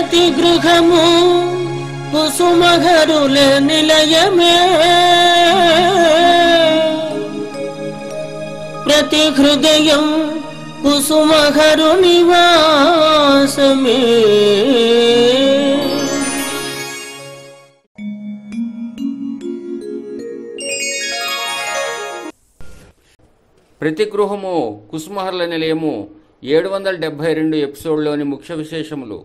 ప్రతి గృహము కుసుమహరుల నిలయమే, ప్రతి హృదయం కుసుమహరు నివాసమే. ప్రతి గృహము కుసుమహరుల నిలయము 772 ఎపిసోడ్లోని ముఖ్య విశేషములు.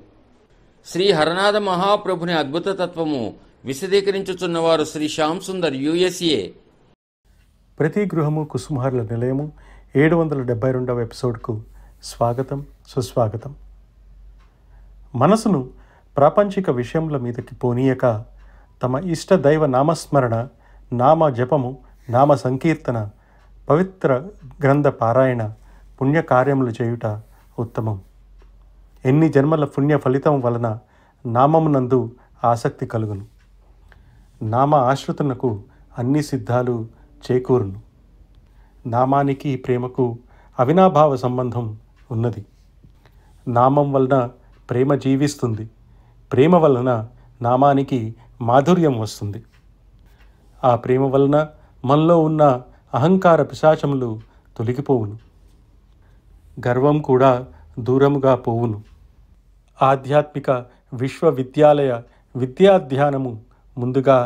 శ్రీ హరనాథ మహాప్రభుని అద్భుత తత్వము విశదీకరించుచున్నవారు శ్రీ శ్యామ్ సుందర్, USA. ప్రతి గృహము కుసుమహరుల నిలయము 772వ ఎపిసోడ్కు స్వాగతం, సుస్వాగతం. మనసును ప్రాపంచిక విషయముల మీదకి పోనీయక తమ ఇష్ట దైవ నామస్మరణ, నామ జపము, నామ సంకీర్తన, పవిత్ర గ్రంథ పారాయణ, పుణ్యకార్యములు చేయుట ఉత్తమం. ఎన్ని జన్మల పుణ్య ఫలితం వలన నామమునందు ఆసక్తి కలుగును. నామ ఆశ్రితునకు అన్ని సిద్ధాలు చేకూరును. నామానికి ప్రేమకు అవినాభావ సంబంధం ఉన్నది. నామం వలన ప్రేమ జీవిస్తుంది. ప్రేమ వలన నామానికి మాధుర్యం వస్తుంది. ఆ ప్రేమ వలన మనలో ఉన్న అహంకార పిశాచములు తొలగిపోవును. గర్వం కూడా దూరముగా పోవును. ఆధ్యాత్మిక విశ్వవిద్యాలయ విద్యాధ్యానము ముందుగా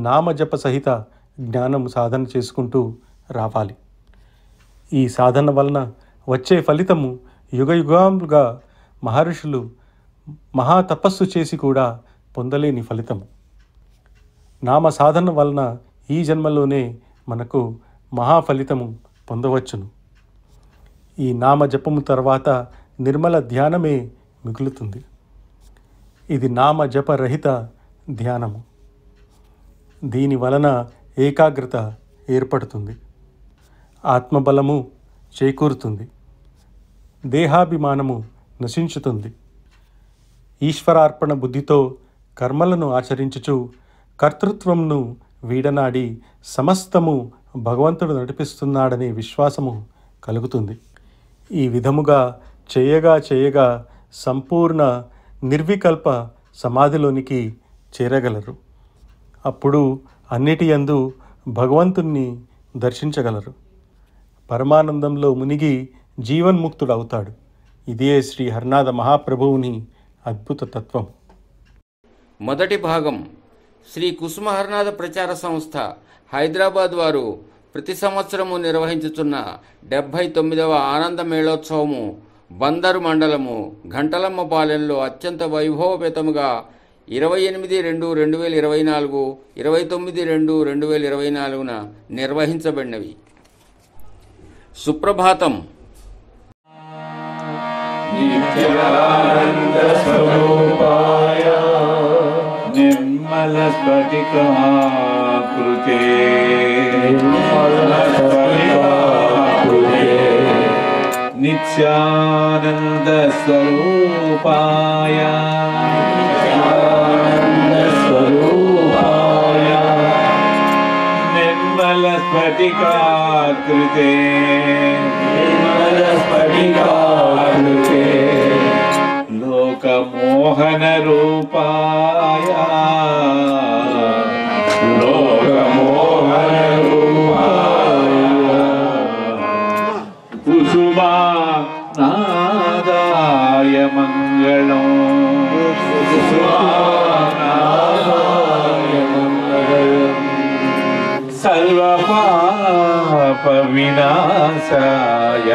నామజప సహిత జ్ఞానము సాధన చేసుకుంటూ రావాలి. ఈ సాధన వలన వచ్చే ఫలితము యుగయుగాలుగా మహర్షులు మహాతపస్సు చేసి కూడా పొందలేని ఫలితము. నామ సాధన వలన ఈ జన్మలోనే మనకు మహాఫలితము పొందవచ్చును. ఈ నామ జపము తర్వాత నిర్మల ధ్యానమే మిగులుతుంది. ఇది నామ జపరహిత ధ్యానము. దీని వలన ఏకాగ్రత ఏర్పడుతుంది. ఆత్మబలము చేకూరుతుంది. దేహాభిమానము నశించుతుంది. ఈశ్వరార్పణ బుద్ధితో కర్మలను ఆచరించుచు కర్తృత్వమును వీడనాడి సమస్తము భగవంతుడు నడిపిస్తున్నాడనే విశ్వాసము కలుగుతుంది. ఈ విధముగా చేయగా సంపూర్ణ నిర్వికల్ప సమాధిలోనికి చేరగలరు. అప్పుడు అన్నిటి యందు భగవంతుణ్ణి దర్శించగలరు. పరమానందంలో మునిగి జీవన్ముక్తుడవుతాడు. ఇదే శ్రీ హరనాథ మహాప్రభువుని అద్భుత తత్వం. మొదటి భాగం. శ్రీ కుసుమ హరనాథ ప్రచార సంస్థ హైదరాబాద్ వారు ప్రతి సంవత్సరము నిర్వహించుచున్న 79వ ఆనంద మేళోత్సవము బందరు మండలము ఘంటలమ్మపాలెంలో అత్యంత వైభవపేతముగా 28/2/2024, 29/2/2024 నిర్వహించబడినవి. సుప్రభాతం. నిర్మల స్ఫటికాకృతే నిత్యానంద స్వరూపాయ నిర్మల స్ఫటికాకృతే లోకమోహన రూపాయ కుసుమానాదాయ మంగళం సర్వపాప వినాశాయ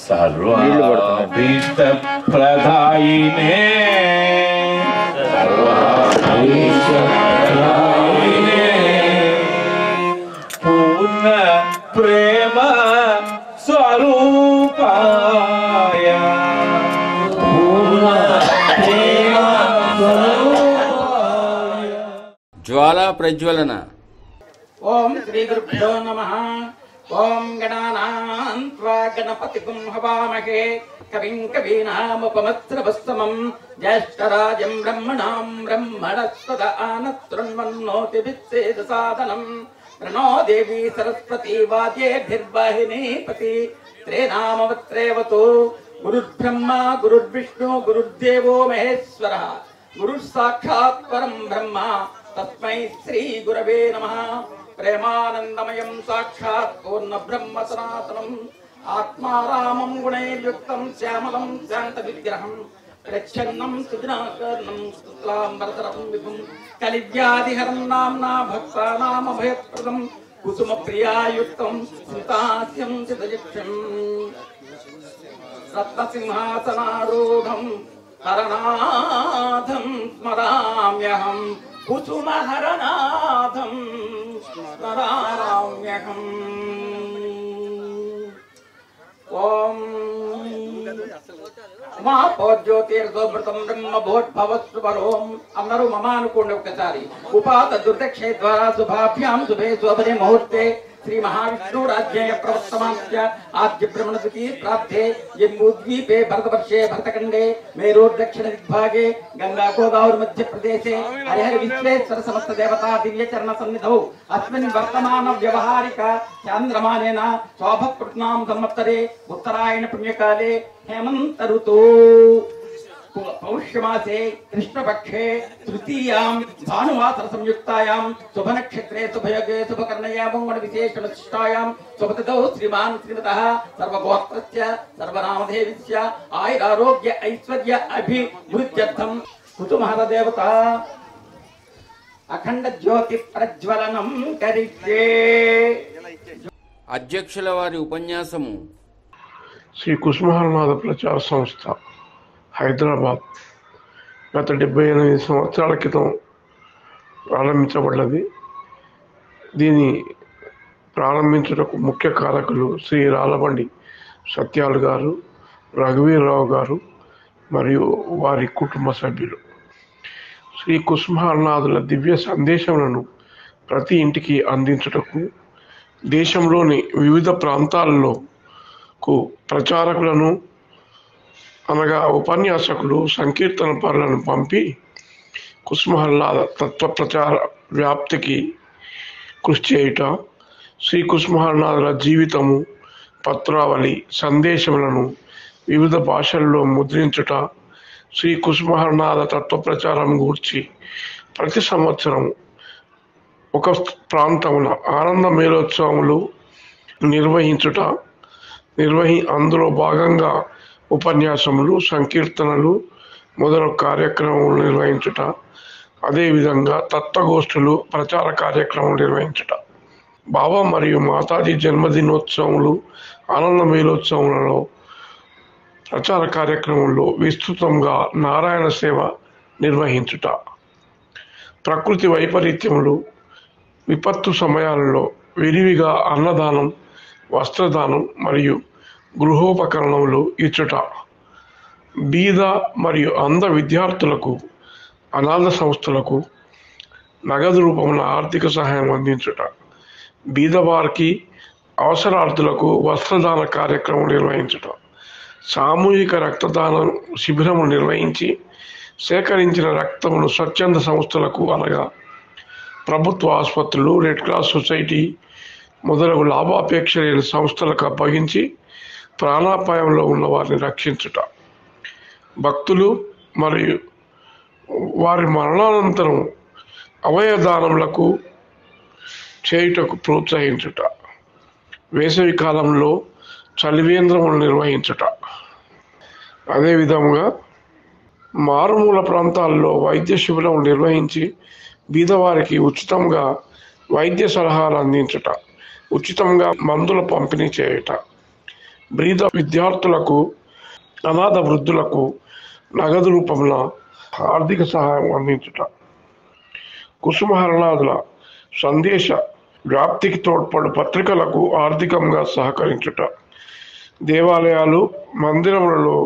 సర్వాభీష్ట ప్రదాయినే పూర్ణ ప్రేమ స్వరూపాయ జ్వాలా ప్రజ్వలన. ఓం శ్రీ గురుభ్యో నమః. ఓం గణానాం త్వా గణపతిం హవామహే కవిం కవీనాముపమస్రవస్తమం జ్యేష్ఠరాజం బ్రహ్మణాం బ్రహ్మణస్పద ఆనశృణ్వన్నోతి విచ్ఛేద సాధనం प्रणो देवी सरस्वती वाजेभिर्वाहिनीपति त्रेनामवत्रेवतु गुरुर्ब्रह्मा गुरुर्विष्णु गुरुर्देवो महेश्वरः गुरुः साक्षात् परं ब्रह्म तस्मै श्री गुरवे नमः। प्रेमानंदमयं साक्षात् पूर्ण ब्रह्म सनातनम् आत्मारामं गुणैर्युक्तं श्यामलं शान्तविग्रहं प्रच्छन्नं सुजनाकर्णं शुक्लाम्बरधरं विभुं कलिव्याधिहरं नाम्ना भक्तानामभयप्रदं कुसुमप्रियायुक्तं स्मितास्यं चिदयक्षं रत्नसिंहासनारूढं हरनाथं स्मराम्यहं कुसुमहरनाथं स्मराम्यहम्। ओम మహాపోజ్యోతిర్గోభృతం బ్రహ్మభోద్భవస్వరోం అందరూ మమ అనుకోండి ఒక్కసారి. ఉపాత దుర్దక్షే ద్వారా శుభాభ్యాం శుభే శోభనే ముహూర్తే శ్రీ మహావిష్ణురాజ్ఞేయ ప్రవర్తమాస్య ఆద్య బ్రహ్మణసుఖీ ప్రాప్తే జంబూద్వీపే భరతవర్షే భరతఖండే మేరోర్దక్షిణ దిగ్భాగే గంగా గోదావరి మధ్యప్రదేశే హరిహర విశ్వేశ్వర సమస్త దేవతా దివ్యచరణ సన్నిధౌ అస్మిన్ వర్తమాన వ్యవహారిక చాంద్రమానేన శోభకృత్నాం సంవత్సరే ఉత్తరాయణ పుణ్యకాలే हेमंत ऋतु पौष्यमासे कृष्णपक्षे तृतीयां भानुवासर संयुक्तायां शुभ नक्षत्रे शुभयोगे शुभकर्णयां मंगल विशेष विशिष्टायां शुभतिथौ श्रीमान श्रीमतः सर्वगोत्रस्य सर्वनामधेयस्य आयुरारोग्य ऐश्वर्य अभिवृद्ध्यर्थं कुसुमहर देवता अखंड ज्योति प्रज्वलनं करिष्ये। అధ్యక్షుల వారి ఉపన్యాసము శ్రీ కుసుమహరనాథ ప్రచార సంస్థ హైదరాబాద్ గత 78 సంవత్సరాల క్రితం ప్రారంభించబడ్డది. దీన్ని ప్రారంభించుటకు ముఖ్య కారకులు శ్రీ రాలబండి సత్యాలు గారు, రఘువీరరావు గారు మరియు వారి కుటుంబ సభ్యులు. శ్రీ కుసుమహరనాథుల దివ్య సందేశములను ప్రతి ఇంటికి అందించుటకు దేశంలోని వివిధ ప్రాంతాలలో ప్రచారకులను అనగా ఉపన్యాసకులు సంకీర్తన పరులను పంపి కుసుమహరనాథ తత్వ ప్రచార వ్యాప్తికి కృషి చేయుట, శ్రీ కుసుమహరనాథుల జీవితము పత్రావళి సందేశములను వివిధ భాషల్లో ముద్రించుట, శ్రీ కుసుమహరనాథ తత్వ ప్రచారం గూర్చి ప్రతి సంవత్సరం ఒక ప్రాంతమున ఆనంద మేళోత్సవములు నిర్వహించుట, అందులో భాగంగా ఉపన్యాసములు, సంకీర్తనలు మొదలగు కార్యక్రమములు నిర్వహించుట, అదేవిధంగా తత్వగోష్ఠులు, ప్రచార కార్యక్రమాలు నిర్వహించుట, బాబా మరియు మాతాజీ జన్మదినోత్సవములు, ఆనంద మేళోత్సవములలో ప్రచార కార్యక్రమంలో విస్తృతంగా నారాయణ సేవ నిర్వహించుట, ప్రకృతి వైపరీత్యములు, విపత్తు సమయాలలో విరివిగా అన్నదానం, వస్త్రదానం మరియు గృహోపకరణములు ఇచ్చుట, బీద మరియు అంధ విద్యార్థులకు, అనాథ సంస్థలకు నగదు రూపమున ఆర్థిక సహాయం అందించుట, బీదవారికి అవసరార్థులకు వస్త్రదాన కార్యక్రమం నిర్వహించుట, సామూహిక రక్తదాన శిబిరము నిర్వహించి సేకరించిన రక్తమును స్వచ్ఛంద సంస్థలకు అనగా ప్రభుత్వ ఆసుపత్రులు, రెడ్ క్రాస్ సొసైటీ మొదలగు లాభాపేక్ష లేని సంస్థలకు అప్పగించి ప్రాణాపాయంలో ఉన్న వారిని రక్షించుట, భక్తులు మరియు వారి మరణానంతరం అవయదానములకు చేయుటకు ప్రోత్సహించుట, వేసవి కాలంలో చలివేంద్రములు నిర్వహించుట, అదేవిధంగా మారుమూల ప్రాంతాల్లో వైద్య శిబిరం నిర్వహించి బీదవారికి ఉచితంగా వైద్య సలహాలు అందించుట, ఉచితంగా మందుల పంపిణీ చేయుట, బీద విద్యార్థులకు, అనాథ వృద్ధులకు నగదు రూపంలో ఆర్థిక సహాయం అందించుట, కుసుమహరనాథుల సందేశ వ్యాప్తికి తోడ్పడు పత్రికలకు ఆర్థికంగా సహకరించుట, దేవాలయాలు, మందిరములలో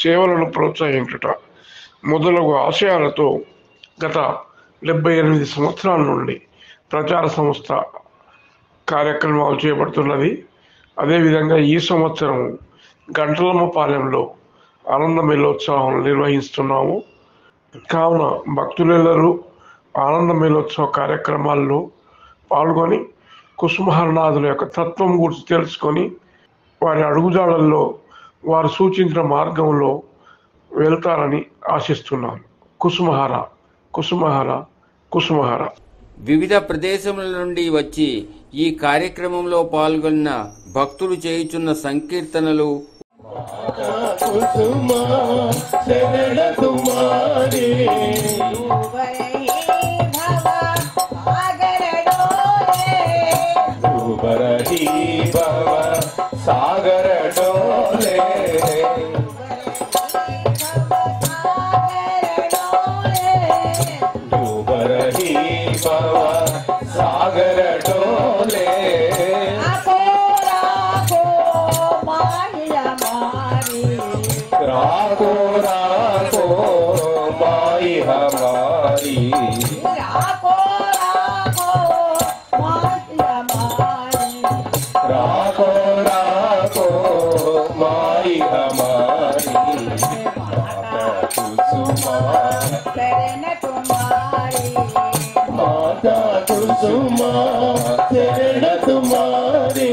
సేవలను ప్రోత్సహించుట మొదలగు ఆశయాలతో గత 78 సంవత్సరాల నుండి ప్రచార సంస్థ కార్యక్రమాలు చేపడుతున్నది. అదేవిధంగా ఈ సంవత్సరం గంటలమ్మపాలెంలో ఆనంద మేళోత్సవం నిర్వహిస్తున్నాము. కావున భక్తులెల్లరూ ఆనంద మేళోత్సవ కార్యక్రమాల్లో పాల్గొని కుసుమహరనాథుల యొక్క తత్వం గురించి తెలుసుకొని వారి అడుగుజాడల్లో వారు సూచించిన మార్గంలో వెళ్తారని ఆశిస్తున్నాను. కుసుమహర కుసుమహర కుసుమహర. వివిధ ప్రదేశముల నుండి వచ్చి ఈ కార్యక్రమంలో పాల్గొన్న భక్తులు చేయుచున్న సంకీర్తనలు సాగర డోలే डूबरही बाबा सागर डोले राखो राखो माई हमारी राखो राखो माई हमारी माता कुसुमा शरण तुम्हारी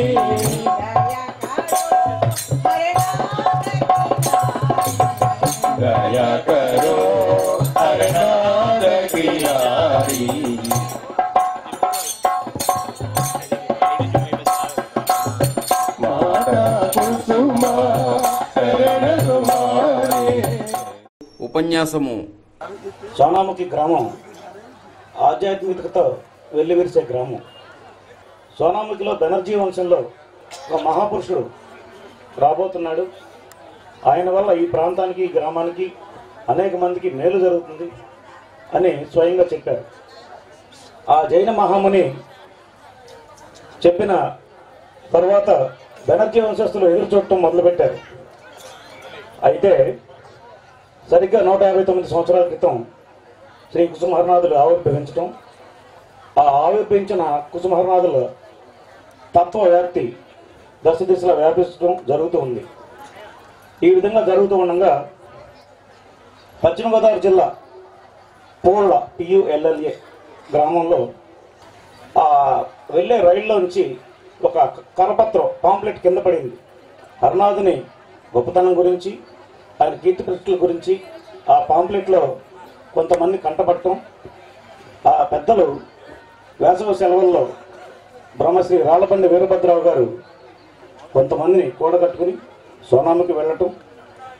दया करो हरनाथ की नारी माता कुसुमा शरण तुम्हारी. ఉపన్యాసము సోనాముఖి గ్రామం ఆధ్యాత్మికతతో వెల్లివిరిసే గ్రామం. సోనాముఖిలో బెనర్జీ వంశంలో ఒక మహాపురుషుడు రాబోతున్నాడు. ఆయన వల్ల ఈ ప్రాంతానికి ఈ గ్రామానికి అనేక మందికి మేలు జరుగుతుంది అని స్వయంగా చెప్పారు. ఆ జైన మహాముని చెప్పిన తర్వాత బెనర్జీ వంశస్థులు ఎదురు చూడటం మొదలుపెట్టారు. అయితే సరిగ్గా 159 సంవత్సరాల క్రితం శ్రీ కుసుమహరనాథులు ఆవిర్భవించడం, ఆ ఆవిర్భవించిన కుసుమహరనాథుల తత్వ వ్యాప్తి దశ దిశలా వ్యాపించడం జరుగుతూ ఉంది. ఈ విధంగా జరుగుతూ ఉండగా పశ్చిమ గోదావరి జిల్లా పూర్ల PULLA గ్రామంలో వెళ్ళే రైల్లో నుంచి ఒక కరపత్రం పాంప్లెట్ కింద పడింది. హరనాథుని గొప్పతనం గురించి, ఆయన కీర్తి ప్రతిష్టల గురించి ఆ పాంప్లెట్లో కొంతమంది కంటపడటం, ఆ పెద్దలు వేసవి సెలవుల్లో బ్రహ్మశ్రీ రాళ్లబండి వీరభద్రరావు గారు కొంతమందిని కూడగట్టుకుని సోనాముఖి వెళ్ళటం,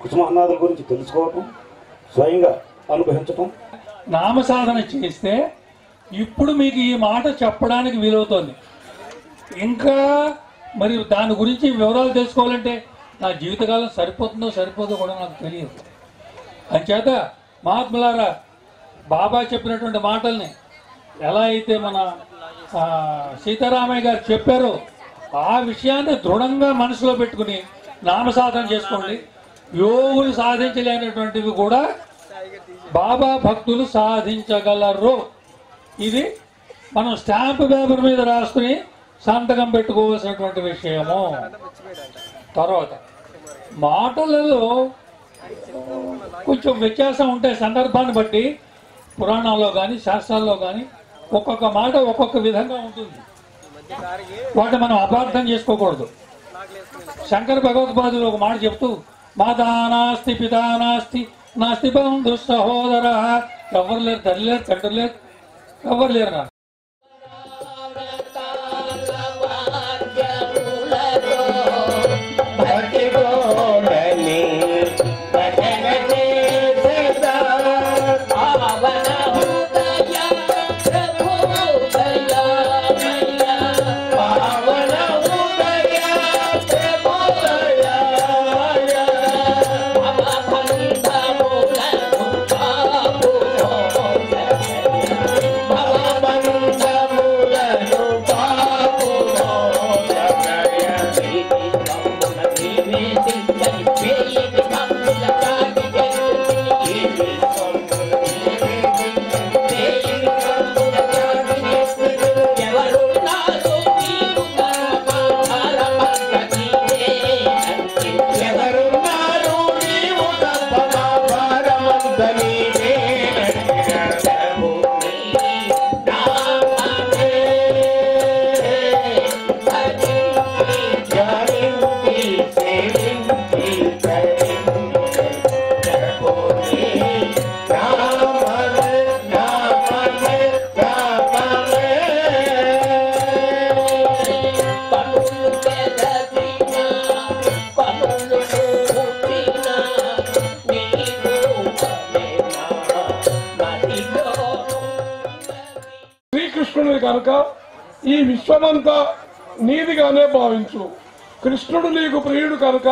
కుసుమహరనాథుల గురించి తెలుసుకోవటం, స్వయంగా అనుభవించటం. నామసాధన చేస్తే ఇప్పుడు మీకు ఈ మాట చెప్పడానికి వీలవుతోంది. ఇంకా మరి దాని గురించి వివరాలు తెలుసుకోవాలంటే నా జీవితకాలం సరిపోతుందో సరిపోదో కూడా నాకు తెలియదు. అంచేత మహాత్ములారా, బాబా చెప్పినటువంటి మాటల్ని ఎలా అయితే మన సీతారామయ్య గారు చెప్పారో ఆ విషయాన్ని దృఢంగా మనసులో పెట్టుకుని నామసాధన చేసుకోండి. యోగులు సాధించలేనటువంటివి కూడా బాబా భక్తులు సాధించగలరు. ఇది మనం స్టాంప్ పేపర్ మీద రాసుకుని సంతకం పెట్టుకోవాల్సినటువంటి విషయము. తర్వాత మాటలలో కొంచెం వ్యత్యాసం ఉంటే సందర్భాన్ని బట్టి పురాణాల్లో కానీ శాస్త్రాల్లో కానీ ఒక్కొక్క మాట ఒక్కొక్క విధంగా ఉంటుంది. వాటిని మనం అపార్థం చేసుకోకూడదు. శంకర భగవత్పాదులు ఒక మాట చెప్తూ, మాతా నాస్తి పితా నాస్తి నాస్తి బంధు సహోదర, ఎవరు లేరు, తల్లి లేరు, తండ్రి లేరు, ఎవరు లేరు నా Baba శ్రీకృష్ణుని కనుక ఈ విశ్వమంతా నీదిగానే భావించు. కృష్ణుడు నీకు ప్రియుడు కనుక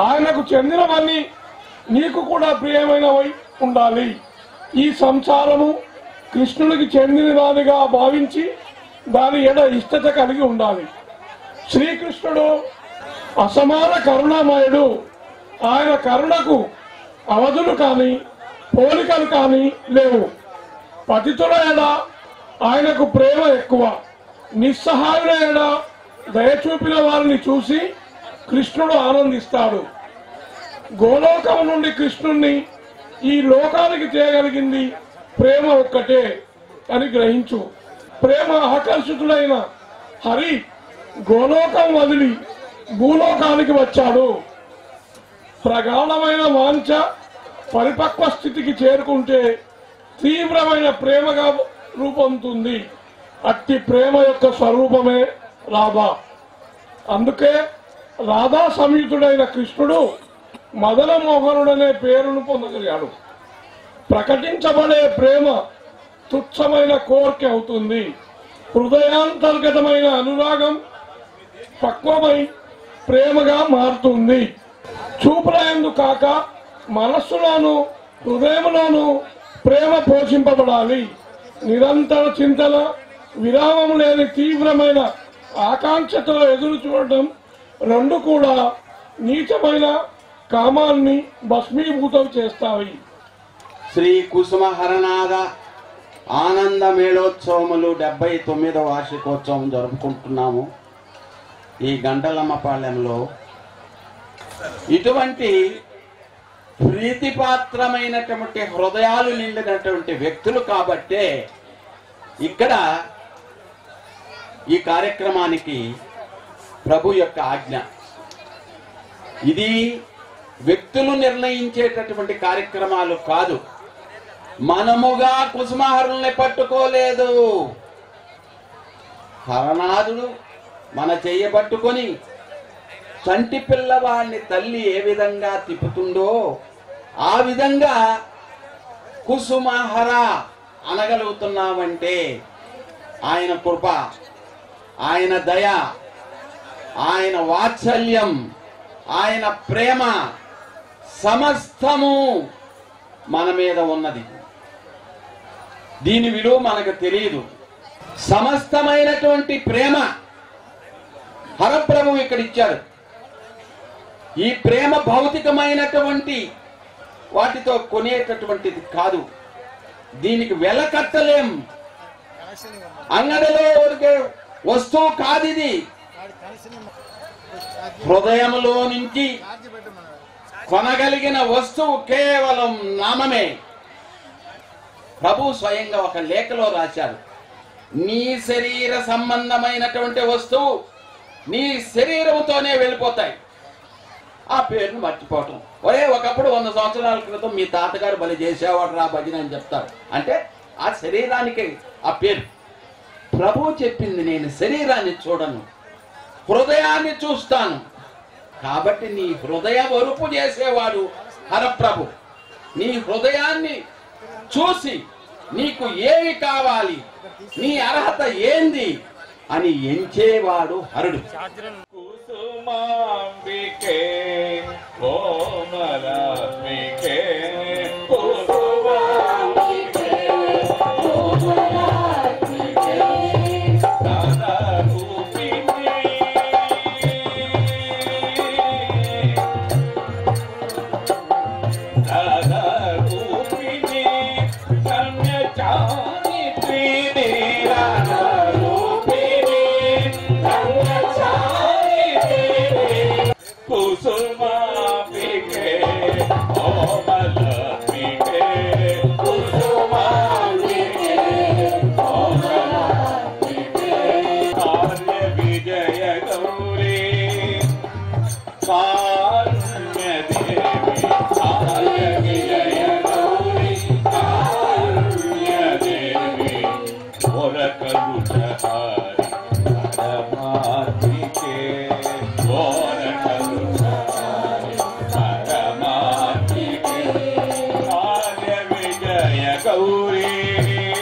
ఆయనకు చెందినవన్నీ నీకు కూడా ప్రియమైనవై ఉండాలి. ఈ సంసారము కృష్ణునికి చెందినదానిగా భావించి దాని ఎడ ఇష్టత కలిగి ఉండాలి. శ్రీకృష్ణుడు అసమాన కరుణామయుడు. ఆయన కరుణకు అవధులు కానీ పోలికలు కానీ లేవు. పతితుల ఎడ ఆయనకు ప్రేమ ఎక్కువ. నిస్సహాయుల ఎడ దయచూపిన వారిని చూసి కృష్ణుడు ఆనందిస్తాడు. గోలోకం నుండి కృష్ణుణ్ణి ఈ లోకానికి తేగలిగింది ప్రేమ ఒక్కటే అని గ్రహించు. ప్రేమ ఆకర్షితుడైన హరి గోలోకం వదిలి భూలోకానికి వచ్చాడు. ప్రగాఢమైన వాంఛ పరిపక్వ స్థితికి చేరుకుంటే తీవ్రమైన ప్రేమగా రూపొందుతుంది. అట్టి ప్రేమ యొక్క స్వరూపమే రాధా. అందుకే రాధా సంయుతుడైన కృష్ణుడు మదన మోహనుడనే పేరును పొందగలిగాడు. ప్రకటించబడే ప్రేమ తుచ్చమైన కోరిక అవుతుంది. హృదయాంతర్గతమైన అనురాగం పక్వమై ప్రేమగా మారుతుంది. చూపుల యందు కాక మనస్సులోను హృదయంలోను ప్రేమ పోషింపబడాలి. నిరంతర చింతన, విరామం లేని తీవ్రమైన ఆకాంక్షతో ఎదురు చూడటం రెండు కూడా నీచమైన కామాన్ని భస్మీభూతం చేస్తాయి. శ్రీ కుసుమహరనాథ ఆనంద మేళోత్సవములు 79వ వార్షికోత్సవం జరుపుకుంటున్నాము. ఈ గంటలమ్మపాలెంలో ఇటువంటి ప్రీతిపాత్రమైనటువంటి హృదయాలు నిండినటువంటి వ్యక్తులు కాబట్టే ఇక్కడ ఈ కార్యక్రమానికి ప్రభు యొక్క ఆజ్ఞ. ఇది వ్యక్తులు నిర్ణయించేటటువంటి కార్యక్రమాలు కాదు. మనముగా కుసుమహరుల్ని పట్టుకోలేదు. హరనాథుడు మన చెయ్య పట్టుకొని చంటి పిల్లవాడిని తల్లి ఏ విధంగా తిప్పుతుందో ఆ విధంగా కుసుమహర అనగలుగుతున్నామంటే ఆయన కృప, ఆయన దయ, ఆయన వాత్సల్యం, ఆయన ప్రేమ సమస్తము మన మీద ఉన్నది. దీని విలువ మనకు తెలియదు. సమస్తమైనటువంటి ప్రేమ హరప్రభు ఇక్కడ ఇచ్చారు. ఈ ప్రేమ భౌతికమైనటువంటి వాటితో కొనేటటువంటిది కాదు. దీనికి వెలకట్టలేం. అంగడిలో వస్తువు కాదు ఇది. హృదయంలో నుంచి కొనగలిగిన వస్తువు కేవలం నామమే. ప్రభు స్వయంగా ఒక లేఖలో రాశారు, నీ శరీర సంబంధమైనటువంటి వస్తువు నీ శరీరంతోనే వెళ్ళిపోతాయి. ఆ పేరును మర్చిపోవటం. ఒరే ఒకప్పుడు 100 సంవత్సరాల క్రితం మీ తాతగారు బలి చేసేవాడు రా భజన అని చెప్తారు. అంటే ఆ శరీరానికి ఆ పేరు. ప్రభు చెప్పింది, నేను శరీరాన్ని చూడను, హృదయాన్ని చూస్తాను. కాబట్టి నీ హృదయ వరుపు చేసేవాడు హరప్రభు. నీ హృదయాన్ని చూసి నీకు ఏమి కావాలి, నీ అర్హత ఏంది అని ఎంచేవాడు హరుడు. కుసుమాంబికే కోమలాంబికే కుసుమాంబికే కోమలాంబికే దానరూపిణి దానరూపిణి కన్యచాని త్రిని దానరూపిణి కుసుమాంబికే కోమలాంబికే కుసుమాంబికే కోమలాంబికే కార్య విజయ గౌరీ కారుణ్యదేవి కార్య విజయ గౌరీ కారుణ్యదేవి गौरी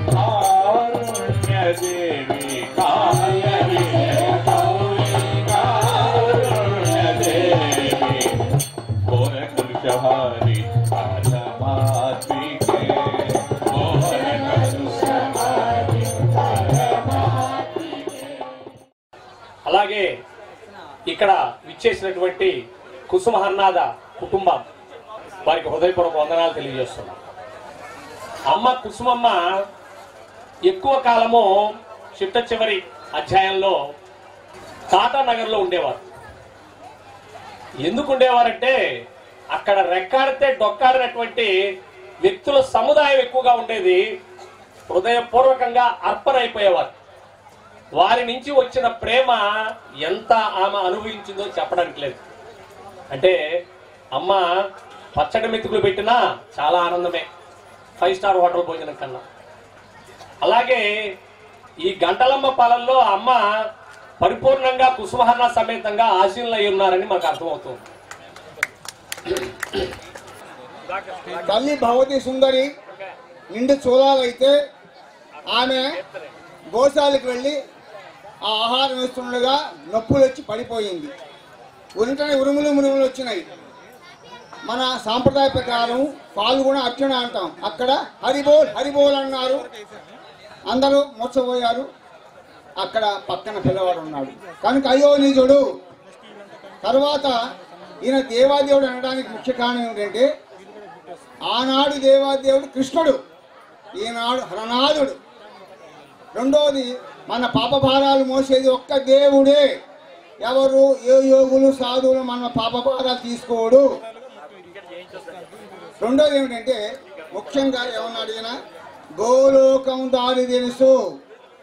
कारुण्य देवी काल विजय गौरी कारुण्य देवी घोर कलुषहारी परमात्मिके घोर कलुषहारी परमात्मिके। అలాగే ఇక్కడ విచ్చేసినటువంటి కుసుమ హర్నాథ కుటుంబం వారికి హృదయపూర్వక వందనాలు తెలియజేస్తున్నాం. అమ్మ కుసుమమ్మ ఎక్కువ కాలము చిట్ట చివరి అధ్యాయంలో టాటానగర్లో ఉండేవారు. ఎందుకు ఉండేవారంటే అక్కడ రెక్కాడితే డొక్కాడినటువంటి వ్యక్తుల సముదాయం ఎక్కువగా ఉండేది. హృదయపూర్వకంగా అర్పణ అయిపోయేవారు. వారి నుంచి వచ్చిన ప్రేమ ఎంత ఆమె అనుభవించిందో చెప్పడానికి లేదు. అంటే అమ్మ పచ్చడి మెతుకులు పెట్టినా చాలా ఆనందమే 5 స్టార్ హోటల్ భోజనం కన్నా. అలాగే ఈ గంటలమ్మ పాలనలో అమ్మ పరిపూర్ణంగా కుసుమహర్ణ సమేతంగా ఆశీనులు అయి ఉన్నారని మనకు అర్థమవుతుంది. తల్లి భగవతి సుందరి నిండు చూడాలైతే ఆమె గోశాలకు వెళ్ళి ఆ ఆహారం వేస్తుండగా నొప్పులు వచ్చి పడిపోయింది. వెంటనే ఉరుములు వచ్చినాయి. మన సాంప్రదాయ ప్రకారం పాల్గొన అర్చన అంటాం. అక్కడ హరిబోల్ హరిబోల్ అన్నారు. అందరూ మోసపోయారు. అక్కడ పక్కన పిల్లవాడు ఉన్నాడు కనుక అయ్యో నిజుడు. తర్వాత ఈయన దేవాదేవుడు అనడానికి ముఖ్య కారణం ఏంటంటే ఆనాడు దేవాదేవుడు కృష్ణుడు, ఈనాడు హరనాథుడు. రెండోది మన పాపభారాలు మోసేది ఒక్క దేవుడే. ఎవరు ఏ యోగులు సాధువులు మన పాపభారాలు తీసుకోడు. రెండోది ఏమిటంటే ముఖ్యంగా ఏమన్నాడు ఈయన గోలోకం దారి తెలుసు.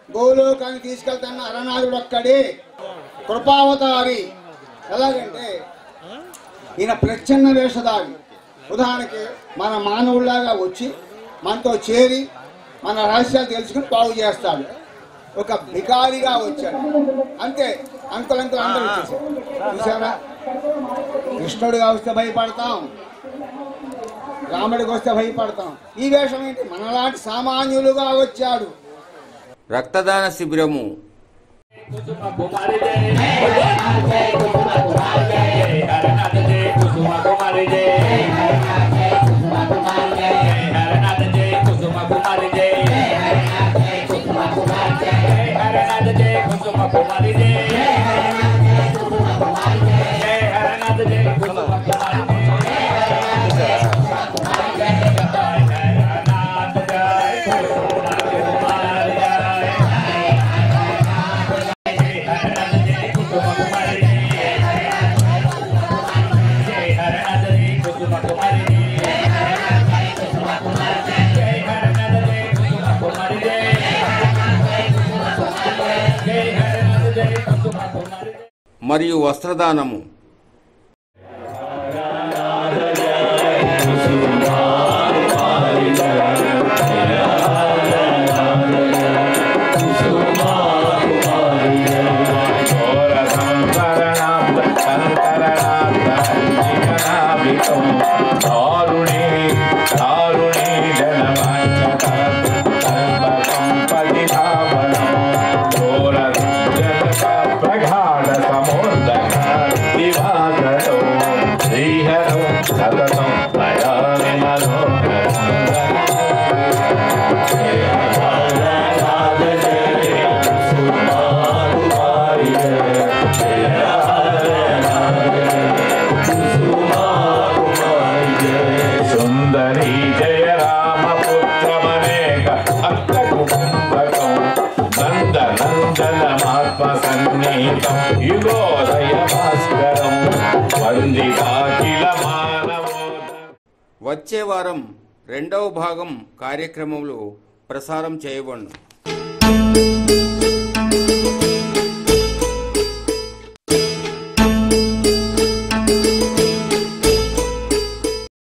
గోలోకాన్ని తీసుకెళ్తాన్న హరనాథుడు ఒక్కడే కృపావతారి. ఎలాగంటే ఈయన ప్రచ్ఛన్న వేషధారి. ఉదాహరణకి మన మానవుల్లాగా వచ్చి మనతో చేరి మన రహస్యాలు తెలుసుకుని బాగు చేస్తాడు. ఒక భికారిగా వచ్చాడు అంతే. అంకులు అందరూ వచ్చేసారు. చూసారా, కృష్ణుడిగా వస్తే భయపడతాం, రాముడికి వస్తే భయపడతాం. ఈ వేషం ఏంటి? మనలాంటి సామాన్యులుగా వచ్చాడు. రక్తదాన శిబిరము మరియు వస్త్రదానము. వచ్చే వారం 2వ భాగం కార్యక్రమంలో ప్రసారం చేయబడును.